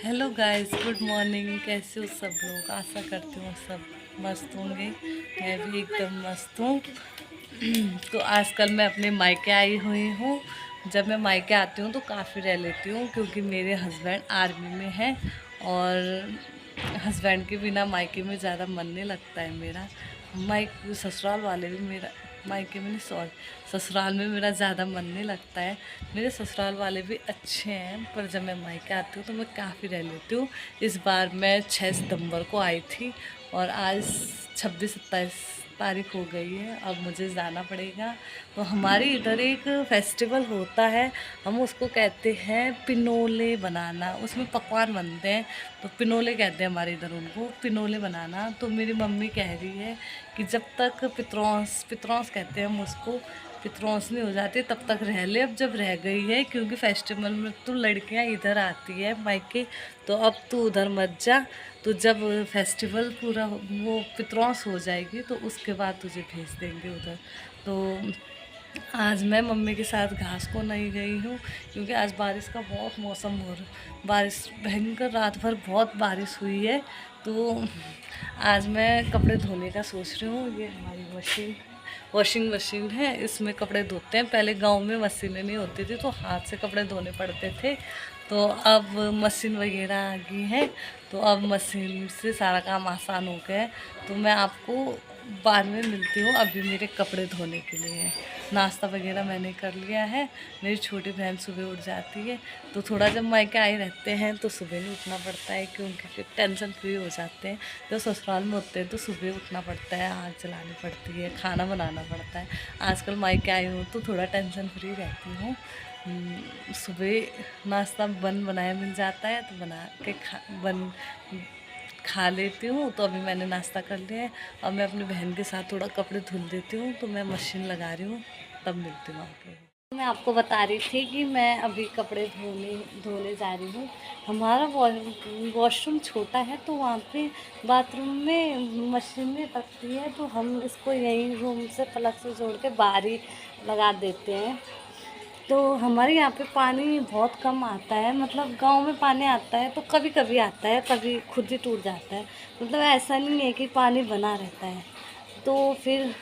Hello guys, good morning. कैसे हो सब लोग? आशा करती हूँ सब मस्त होंगे। मैं भी एकदम मस्त हूँ। तो आजकल मैं अपने मायके आई हुई हूँ। जब मैं मायके आती हूँ तो काफ़ी रह लेती हूँ, क्योंकि मेरे हस्बैंड आर्मी में हैं और हस्बैंड के बिना मायके में ज़्यादा मन नहीं लगता है मेरा। ससुराल वाले भी मेरा मायके में नहीं, सॉरी, ससुराल में मेरा ज़्यादा मन नहीं लगता है। मेरे ससुराल वाले भी अच्छे हैं, पर जब मैं मायके आती हूँ तो मैं काफ़ी रह लेती हूँ। इस बार मैं 6 सितंबर को आई थी और आज 26-27 तारीख हो गई है। अब मुझे जाना पड़ेगा। तो हमारे इधर एक फेस्टिवल होता है, हम उसको कहते हैं पिनोले बनाना। उसमें पकवान बनते हैं, तो पिनोले कहते हैं हमारे इधर उनको, पिनोले बनाना। तो मेरी मम्मी कह रही है कि जब तक पितरौंस पितरौंस कहते हैं हम उसको, पितरौंस नहीं हो जाती तब तक रह ले। अब जब रह गई है, क्योंकि फेस्टिवल में तो लड़कियां इधर आती है मायके, तो अब तू उधर मत जा। तो जब फेस्टिवल पूरा वो पितरौंस हो जाएगी तो उसके बाद तुझे भेज देंगे उधर। तो आज मैं मम्मी के साथ घास को नहीं गई हूँ, क्योंकि आज बारिश का बहुत मौसम हो रहा, बारिश भयंकर, रात भर बहुत बारिश हुई है। तो आज मैं कपड़े धोने का सोच रही हूँ। ये हमारी वॉशिंग मशीन है, इसमें कपड़े धोते हैं। पहले गांव में मशीनें नहीं होती थी तो हाथ से कपड़े धोने पड़ते थे, तो अब मशीन वगैरह आ गई है, तो अब मशीन से सारा काम आसान हो गया है। तो मैं आपको बाद में मिलती हूँ, अभी मेरे कपड़े धोने के लिए है। नाश्ता वगैरह मैंने कर लिया है। मेरी छोटी बहन सुबह उठ जाती है, तो थोड़ा जब मायके आए रहते हैं तो सुबह नहीं उठना पड़ता है, क्योंकि फिर टेंशन फ्री हो जाते हैं। जब ससुराल में होते हैं तो सुबह उठना पड़ता है, आग जलानी पड़ती है, खाना बनाना पड़ता है। आजकल मायके आई हूँ तो थोड़ा टेंशन फ्री रहती हूँ। सुबह नाश्ता बनाया मिल जाता है तो बना के खा लेती हूँ। तो अभी मैंने नाश्ता कर लिया है और मैं अपनी बहन के साथ थोड़ा कपड़े धुल देती हूँ। तो मैं मशीन लगा रही हूँ, तब मिलती हूँ आपको। मैं आपको बता रही थी कि मैं अभी कपड़े धोने जा रही हूँ। हमारा वॉशरूम छोटा है, तो वहाँ पे बाथरूम में मशीनें रखती है, तो हम इसको यहीं रूम से प्लग से जोड़ के बाहर ही लगा देते हैं। तो हमारे यहाँ पे पानी बहुत कम आता है, मतलब गांव में पानी आता है तो कभी कभी आता है, कभी खुद ही टूट जाता है। मतलब ऐसा नहीं है कि पानी बना रहता है। तो फिर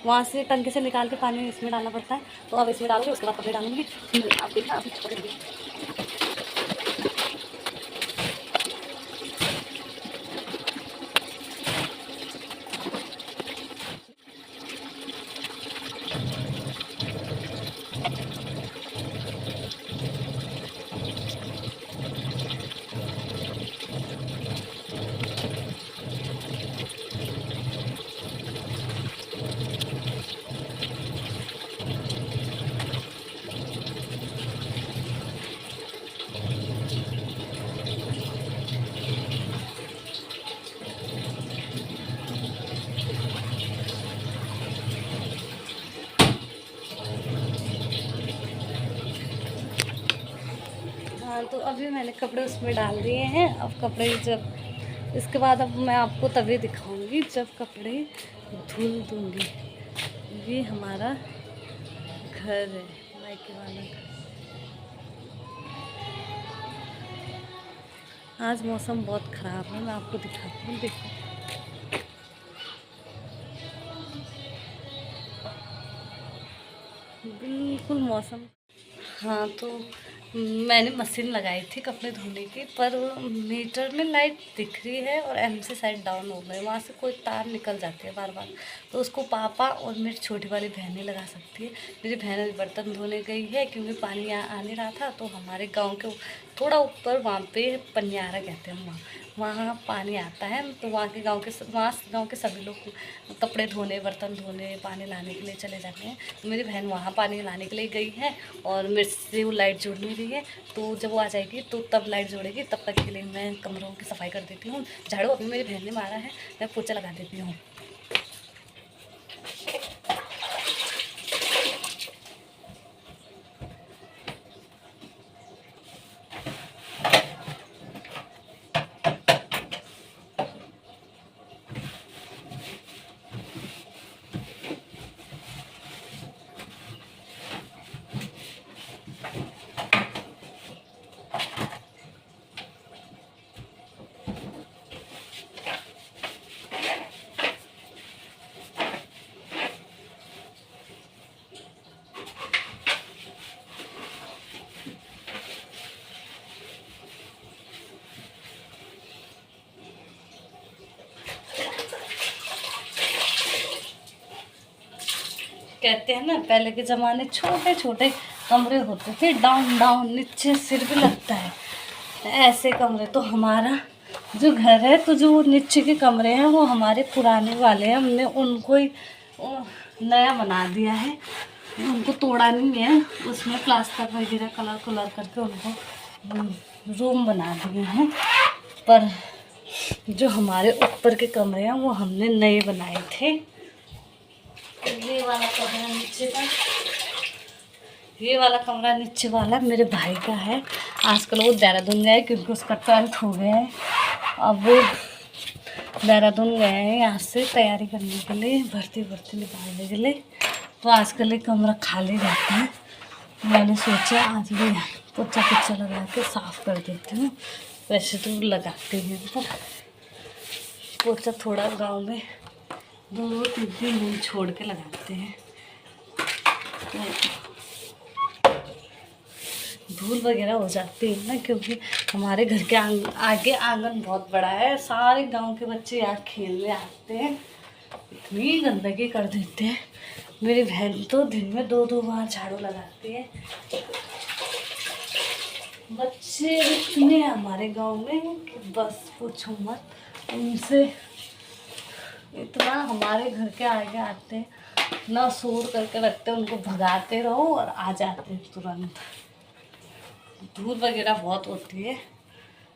वहाँ से टंकी से निकाल के पानी इसमें डालना पड़ता है। तो अब इसमें डाल के उसके बाद कपड़े डालूंगी। आप देखना, आप कपड़े देखिए। हाँ, तो अभी मैंने कपड़े उसमें डाल दिए हैं। अब कपड़े जब इसके बाद अब मैं आपको तभी दिखाऊंगी जब कपड़े धुल दूंगी। ये हमारा घर है, मायके वाला घर। आज मौसम बहुत ख़राब है, मैं आपको दिखाती हूँ, देखो। बिल्कुल मौसम। हाँ, तो मैंने मशीन लगाई थी कपड़े धोने की, पर मीटर में लाइट दिख रही है और एमसी साइड डाउन हो गए, वहाँ से कोई तार निकल जाती है बार बार। तो उसको पापा और मेरी छोटी वाली बहन ही लगा सकती है। मेरी बहन अभी बर्तन धोने गई है, क्योंकि पानी आ नहीं रहा था। तो हमारे गांव के थोड़ा ऊपर वहाँ पे पनियारा कहते हैं, वहाँ पानी आता है। तो वहाँ के गांव के सभी लोग कपड़े धोने, बर्तन धोने, पानी लाने के लिए चले जाते हैं। तो मेरी बहन वहाँ पानी लाने के लिए गई है और मेरे से वो लाइट जोड़ नहीं रही है। तो जब वो आ जाएगी तो तब लाइट जोड़ेगी, तब तक के लिए मैं कमरों की सफाई कर देती हूँ। झाड़ू अभी मेरी बहन ने मारा है, मैं पोछा लगा देती हूँ। कहते हैं ना, पहले के ज़माने छोटे छोटे कमरे होते थे, डाउन डाउन, नीचे सिर भी लगता है, ऐसे कमरे। तो हमारा जो घर है, तो जो नीचे के कमरे हैं वो हमारे पुराने वाले हैं, हमने उनको ही नया बना दिया है, उनको तोड़ा नहीं है, उसमें प्लास्टर वगैरह कलर करके उनको रूम बना दिए हैं। पर जो हमारे ऊपर के कमरे हैं वो हमने नए बनाए थे। ये वाला कमरा नीचे का, ये वाला कमरा नीचे वाला मेरे भाई का है। आजकल वो देहरादून गया है क्योंकि उसका 12th हो गया है। अब वो देहरादून गए हैं यहाँ से तैयारी करने के लिए, भर्ती निकालने के लिए। तो आजकल ये कमरा खाली रहता है। मैंने सोचा आज भी पोछा लगा के साफ़ कर देती हूँ। वैसे तो लगाते हैं, पर पोछा थोड़ा गांव में 2-3 दिन छोड़ के लगाते हैं। धूल वगैरह हो जाती है ना, क्योंकि हमारे घर के आगे आंगन बहुत बड़ा है, सारे गांव के बच्चे यहाँ खेलने आते हैं, इतनी गंदगी कर देते हैं। मेरी बहन तो दिन में 2-2 बार झाड़ू लगाती है। बच्चे इतने हैं हमारे गांव में कि बस पूछो मत, उनसे इतना हमारे घर के आगे आते हैं, ना शोर करके रखते हैं, उनको भगाते रहो और आ जाते हैं तुरंत। धूल वगैरह बहुत होती है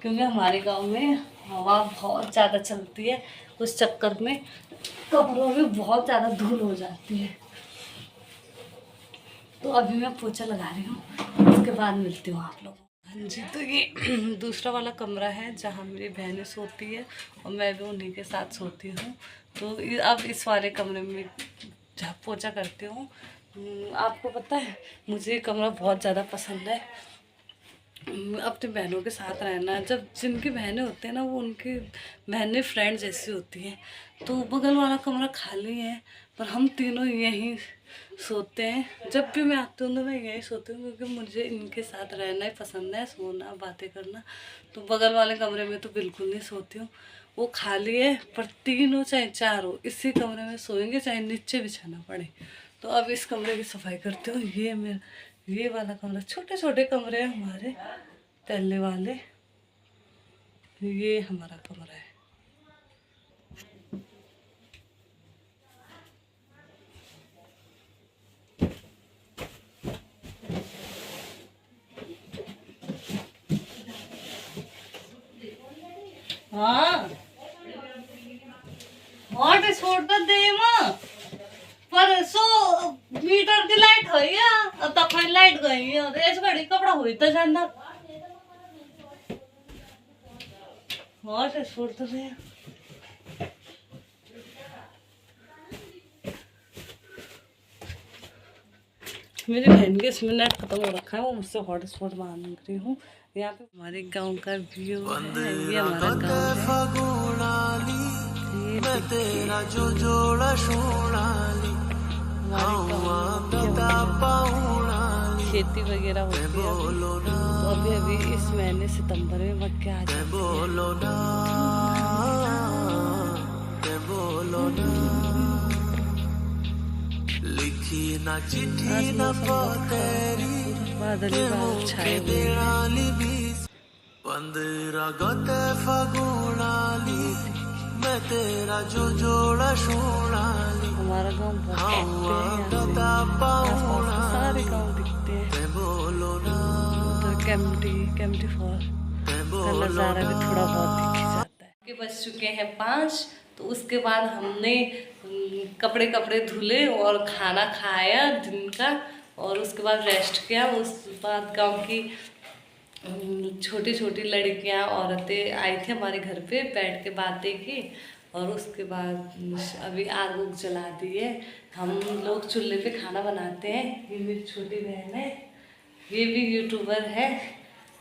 क्योंकि हमारे गांव में हवा बहुत ज़्यादा चलती है, उस चक्कर में कमरों में बहुत ज़्यादा धूल हो जाती है। तो अभी मैं पोछा लगा रही हूँ, उसके बाद मिलती हूँ आप लोगों को। हाँ जी, तो ये दूसरा वाला कमरा है जहाँ मेरी बहनें सोती है और मैं भी उन्हीं के साथ सोती हूँ। तो अब इस वाले कमरे में जहाँ पोछा करती हूँ। आपको पता है मुझे ये कमरा बहुत ज़्यादा पसंद है, अपनी बहनों के साथ रहना। जब जिनकी बहनें होती हैं ना, वो उनकी बहनें फ्रेंड जैसी होती हैं। तो बगल वाला कमरा खाली है पर हम तीनों यहीं सोते हैं। जब भी मैं आती हूँ तो मैं यहीं सोती हूँ क्योंकि मुझे इनके साथ रहना ही पसंद है, सोना, बातें करना। तो बगल वाले कमरे में तो बिल्कुल नहीं सोती हूँ, वो खाली है। पर तीनों चाहे चारों इसी कमरे में सोएंगे, चाहे नीचे बिछाना पड़े। तो अब इस कमरे की सफाई करती हूँ। ये वाला कमरा, छोटे छोटे कमरे हैं हमारे पहले वाले, ये हमारा कमरा है। हाँ हॉटस्पॉट पर दे मां, पर सो मीटर की लाइट है या तक लाइट गई है, इस घड़ी कपड़ा हुई तो जाना हॉटस्पॉट तो दे। मेरी बहन के इसमें नेट खत्म हो रखा है, वो मुझसे हॉटस्पॉट मांग रही हूँ। यहाँ पे हमारे गांव का व्यू है, ये हमारा गांव है। खेती वगैरह होती है तो अभी इस महीने सितंबर में मक्के आ जाते लिखी ना चिट्ठी ना तेरी बादल छाए हुए हैं। 15 गते फगुणाली मैं तेरा जो जोड़ा सोनाली। हमारा गाँव बहुत सारे गाँव दिखते हैं। उधर कैंपटी फॉल का नज़ारा भी थोड़ा बहुत दिख जाता है। के बज चुके हैं 5, तो उसके बाद हमने कपड़े धुले और खाना खाया दिन का, और उसके बाद रेस्ट किया। उस बाद गांव की छोटी छोटी लड़कियां, औरतें आई थी हमारे घर पे, बैठ के बातें की। और उसके बाद अभी आग उग जला दी है। हम लोग चूल्हे पे खाना बनाते हैं। ये मेरी छोटी बहन है, ये भी यूट्यूबर है,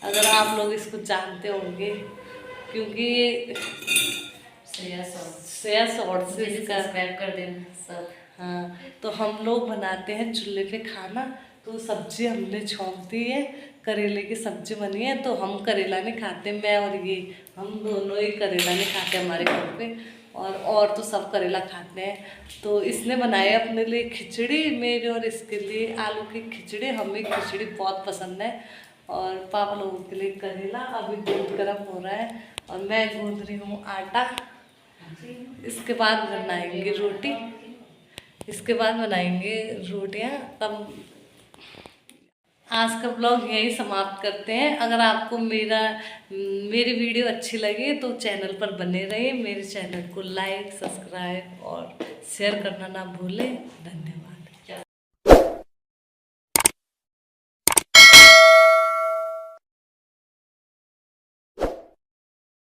अगर आप लोग इसको जानते होंगे क्योंकि ये श्रेया शॉर्ट्स से इसका सब्सक्राइब कर देना सब। हाँ, तो हम लोग बनाते हैं चूल्हे पे खाना। तो सब्जी हमने छोंक दी है, करेले की सब्जी बनी है। तो हम करेला नहीं खाते, मैं और ये हम दोनों ही करेला नहीं खाते हमारे घर पे। और तो सब करेला खाते हैं। तो इसने बनाया अपने लिए खिचड़ी, मेरे और इसके लिए आलू की खिचड़ी। हमें खिचड़ी बहुत पसंद है। और पापा लोगों के लिए करेला। अभी दूध गर्म हो रहा है और मैं गूंद रही हूँ आटा। इसके बाद बनाएंगे रोटी, इसके बाद बनाएंगे रोटियाँ। तब आज का ब्लॉग यही समाप्त करते हैं। अगर आपको मेरी वीडियो अच्छी लगे तो चैनल पर बने रहिए। मेरे चैनल को लाइक, सब्सक्राइब और शेयर करना ना भूलें। धन्यवाद।